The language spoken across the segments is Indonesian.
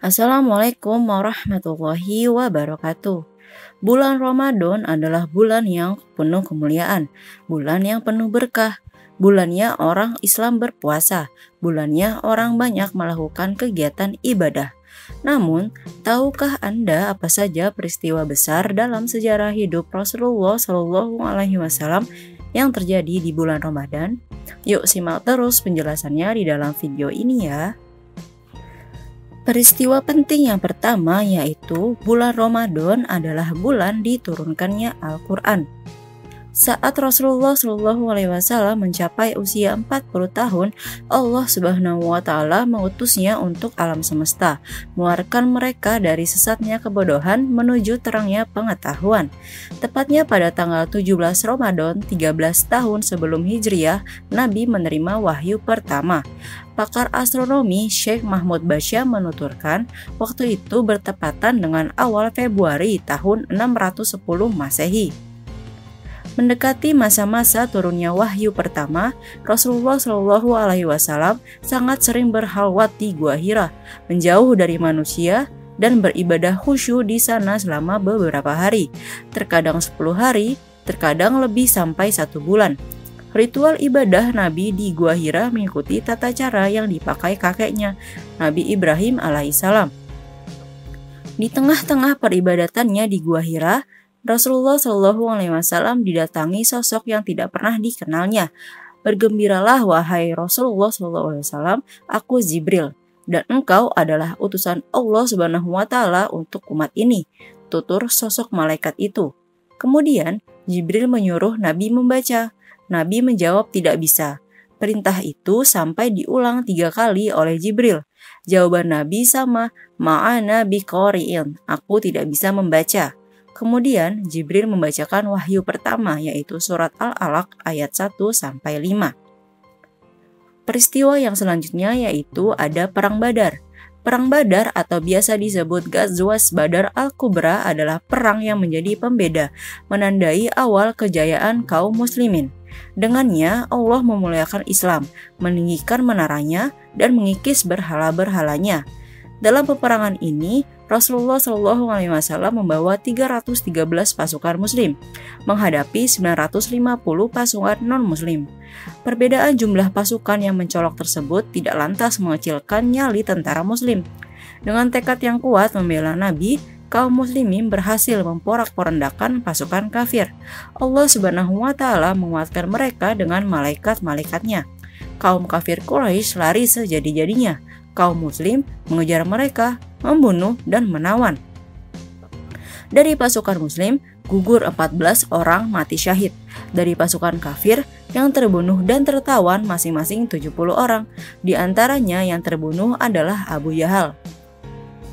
Assalamualaikum warahmatullahi wabarakatuh. Bulan Ramadan adalah bulan yang penuh kemuliaan, bulan yang penuh berkah, bulannya orang Islam berpuasa, bulannya orang banyak melakukan kegiatan ibadah. Namun, tahukah Anda apa saja peristiwa besar dalam sejarah hidup Rasulullah Shallallahu Alaihi Wasallam yang terjadi di bulan Ramadan? Yuk simak terus penjelasannya di dalam video ini ya. Peristiwa penting yang pertama yaitu bulan Ramadan adalah bulan diturunkannya Al-Quran. Saat Rasulullah SAW mencapai usia 40 tahun, Allah Subhanahu wa Ta'ala mengutusnya untuk alam semesta, mengeluarkan mereka dari sesatnya kebodohan menuju terangnya pengetahuan. Tepatnya pada tanggal 17 Ramadan, 13 tahun sebelum Hijriah, Nabi menerima wahyu pertama. Pakar astronomi Syekh Mahmud Basya menuturkan, waktu itu bertepatan dengan awal Februari tahun 610 Masehi. Mendekati masa-masa turunnya wahyu pertama, Rasulullah Shallallahu Alaihi Wasallam sangat sering berhalwat di Gua Hira, menjauh dari manusia dan beribadah khusyuk di sana selama beberapa hari, terkadang 10 hari, terkadang lebih sampai 1 bulan. Ritual ibadah Nabi di Gua Hira mengikuti tata cara yang dipakai kakeknya, Nabi Ibrahim alaihissalam. Di tengah-tengah peribadatannya di Gua Hira, Rasulullah Shallallahu Alaihi Wasallam didatangi sosok yang tidak pernah dikenalnya. Bergembiralah wahai Rasulullah Shallallahu Alaihi Wasallam, aku Jibril, dan engkau adalah utusan Allah Subhanahu Wa Taala untuk umat ini, tutur sosok malaikat itu. Kemudian Jibril menyuruh Nabi membaca. Nabi menjawab tidak bisa. Perintah itu sampai diulang 3 kali oleh Jibril. Jawaban Nabi sama, ma'ana biqari'in, aku tidak bisa membaca. Kemudian Jibril membacakan wahyu pertama yaitu surat Al-Alaq ayat 1-5. Peristiwa yang selanjutnya yaitu ada Perang Badar. Perang Badar atau biasa disebut Ghazwat Badar Al-Kubra adalah perang yang menjadi pembeda, menandai awal kejayaan kaum muslimin. Dengannya Allah memuliakan Islam, meninggikan menaranya dan mengikis berhala-berhalanya. Dalam peperangan ini, Rasulullah Shallallahu Alaihi Wasallam membawa 313 pasukan Muslim, menghadapi 950 pasukan non-Muslim. Perbedaan jumlah pasukan yang mencolok tersebut tidak lantas mengecilkan nyali tentara Muslim. Dengan tekad yang kuat membela Nabi, kaum Muslimin berhasil memporak-porandakan pasukan kafir. Allah Subhanahu Wa Taala menguatkan mereka dengan malaikat-malaikatnya. Kaum kafir Quraisy lari sejadi-jadinya. Kaum muslim mengejar mereka, membunuh dan menawan. Dari pasukan muslim, gugur 14 orang mati syahid. Dari pasukan kafir, yang terbunuh dan tertawan masing-masing 70 orang. Di antaranya yang terbunuh adalah Abu Jahal.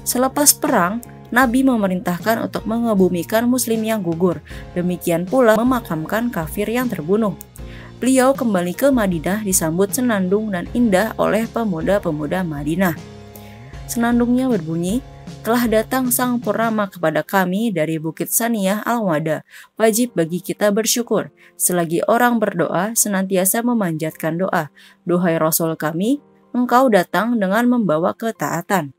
Selepas perang, Nabi memerintahkan untuk mengebumikan muslim yang gugur. Demikian pula memakamkan kafir yang terbunuh. Beliau kembali ke Madinah disambut senandung dan indah oleh pemuda-pemuda Madinah. Senandungnya berbunyi, telah datang sang purnama kepada kami dari Bukit Saniyah Al-Wada. Wajib bagi kita bersyukur. Selagi orang berdoa, senantiasa memanjatkan doa. Duhai Rasul kami, engkau datang dengan membawa ketaatan.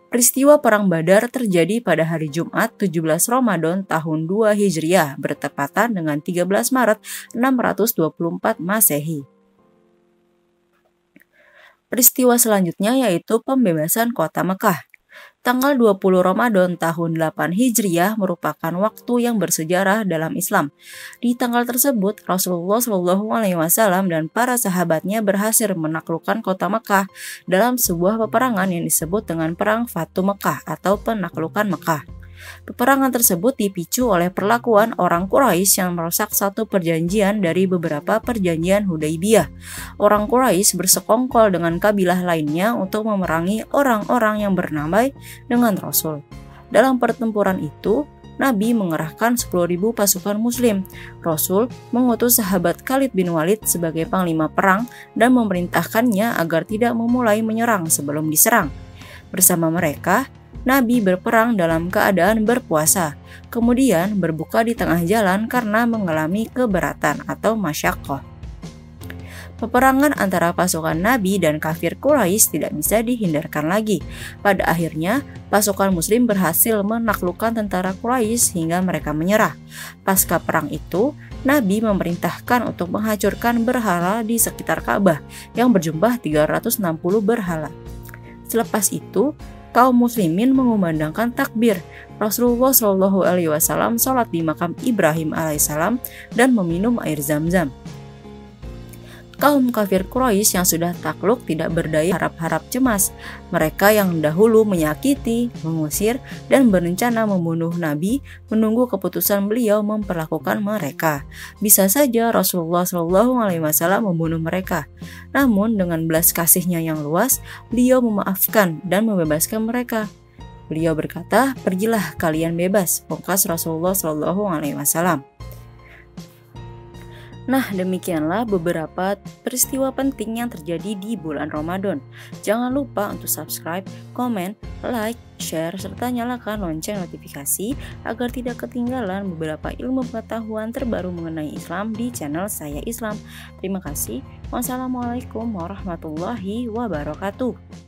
Peristiwa Perang Badar terjadi pada hari Jumat 17 Ramadan tahun 2 Hijriah bertepatan dengan 13 Maret 624 Masehi. Peristiwa selanjutnya yaitu pembebasan kota Mekah. Tanggal 20 Ramadan tahun 8 Hijriah merupakan waktu yang bersejarah dalam Islam. Di tanggal tersebut, Rasulullah Shallallahu Alaihi Wasallam dan para sahabatnya berhasil menaklukkan kota Mekah dalam sebuah peperangan yang disebut dengan Perang Fatu Mekah atau penaklukan Mekah. Peperangan tersebut dipicu oleh perlakuan orang Quraisy yang merusak satu perjanjian dari beberapa perjanjian Hudaibiyah. Orang Quraisy bersekongkol dengan kabilah lainnya untuk memerangi orang-orang yang bernamai dengan Rasul. Dalam pertempuran itu, Nabi mengerahkan 10.000 pasukan muslim. Rasul mengutus sahabat Khalid bin Walid sebagai panglima perang dan memerintahkannya agar tidak memulai menyerang sebelum diserang. Bersama mereka, Nabi berperang dalam keadaan berpuasa, kemudian berbuka di tengah jalan karena mengalami keberatan atau masyaqqah. Peperangan antara pasukan Nabi dan kafir Quraisy tidak bisa dihindarkan lagi. Pada akhirnya, pasukan Muslim berhasil menaklukkan tentara Quraisy hingga mereka menyerah. Pasca perang itu, Nabi memerintahkan untuk menghancurkan berhala di sekitar Ka'bah yang berjumlah 360 berhala. Selepas itu, kaum muslimin mengumandangkan takbir. Rasulullah Shallallahu Alaihi Wasallam sholat di makam Ibrahim alaihissalam dan meminum air Zam-Zam. Kaum kafir Quraisy yang sudah takluk tidak berdaya harap-harap cemas. Mereka yang dahulu menyakiti, mengusir, dan berencana membunuh Nabi menunggu keputusan beliau memperlakukan mereka. Bisa saja Rasulullah SAW membunuh mereka. Namun dengan belas kasihnya yang luas, beliau memaafkan dan membebaskan mereka. Beliau berkata, "Pergilah kalian bebas," pungkas Rasulullah SAW. Nah, demikianlah beberapa peristiwa penting yang terjadi di bulan Ramadan. Jangan lupa untuk subscribe, komen, like, share, serta nyalakan lonceng notifikasi agar tidak ketinggalan beberapa ilmu pengetahuan terbaru mengenai Islam di channel Saya Islam. Terima kasih. Wassalamualaikum warahmatullahi wabarakatuh.